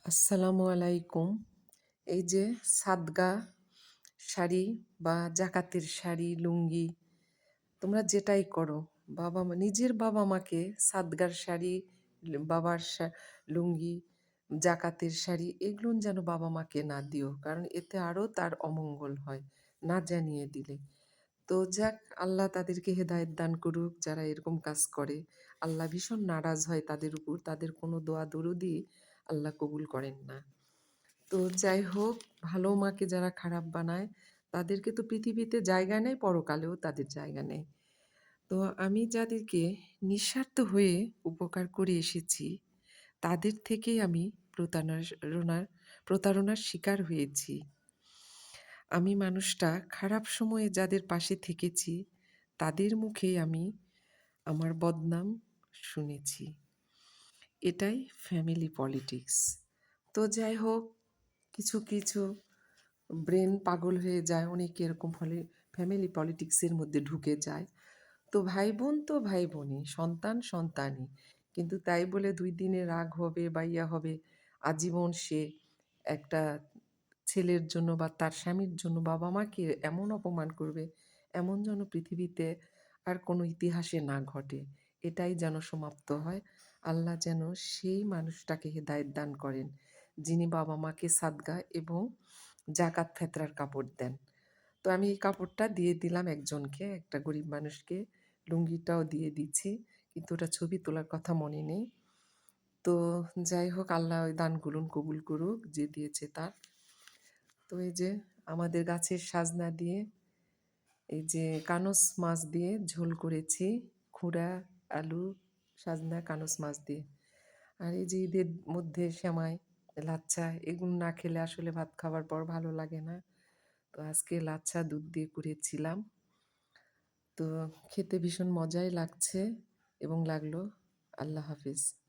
আসসালামু আলাইকুম। এই যে সাদগা শাড়ি বা জাকাতের শাড়ি, লুঙ্গি তোমরা যেটাই করো, নিজের বাবা-মাকে সাদগার শাড়ি, বাবার লুঙ্গি, জাকাতের শাড়ি এগুলো যেন বাবা-মাকে না দিও। কারণ এতে আরও তার অমঙ্গল হয়, না জানিয়ে দিলে। তো যাক, আল্লাহ তাদেরকে হেদায়েত দান করুক যারা এরকম কাজ করে। আল্লাহ ভীষণ নারাজ হয় তাদের উপর। তাদের কোনো দোয়া দরুদই আল্লাহ কবুল করেন না। তো যাই হোক, ভালো মাকে যারা খারাপ বানায় তাদেরকে তো পৃথিবীতে জায়গা নেই, পরকালেও তাদের জায়গা নেই। তো আমি যাদেরকে নিঃস্বার্থ হয়ে উপকার করে এসেছি তাদের থেকেই আমি প্রতারণার শিকার হয়েছি। আমি মানুষটা খারাপ সময়ে যাদের পাশে থেকেছি তাদের মুখেই আমি আমার বদনাম শুনেছি। এটাই ফ্যামিলি পলিটিক্স। তো যাই হোক, কিছু ব্রেন পাগল হয়ে যায়, অনেকে এরকম ফলে ফ্যামিলি পলিটিক্সের মধ্যে ঢুকে যায়। তো ভাই বোন তো ভাই বোনই, সন্তান সন্তানই। কিন্তু তাই বলে ২ দিনে রাগ হবে বা ইয়া হবে, আজীবন সে একটা ছেলের জন্য বা তার স্বামীর জন্য বাবা-মাকে এমন অপমান করবে, এমন যেন পৃথিবীতে আর কোনো ইতিহাসে না ঘটে। এটাই যেন সমাপ্ত হয়। আল্লাহ যেন সেই মানুষটাকে হেদায়েত দান করেন, যিনি বাবা-মাকে সাদগা এবং জাকাত ফেতরার কাপড় দেন। তো আমি এই কাপড়টা দিয়ে দিলাম একজনকে, একটা গরিব মানুষকে। লুঙ্গিটাও দিয়ে দিচ্ছি। কিন্তু ওটা ছবি তোলার কথা মনে নেই। তো যাই হোক, আল্লাহ ওই দানগুলো কবুল করুক যে দিয়েছে তার। তো এই যে আমাদের গাছের সাজনা দিয়ে এই যে কানস মাছ দিয়ে ঝোল করেছি। ক্ষুরা, আলু, সাজনা, কানস মাছ দিয়ে। আর এই যে ঈদের মধ্যে সেমাই, লাচ্ছা এগুলো না খেলে আসলে ভাত খাওয়ার পর ভালো লাগে না। তো আজকে লাচ্ছা দুধ দিয়ে করেছিলাম। তো খেতে ভীষণ মজাই লাগছে এবং লাগলো। আল্লাহ হাফিজ।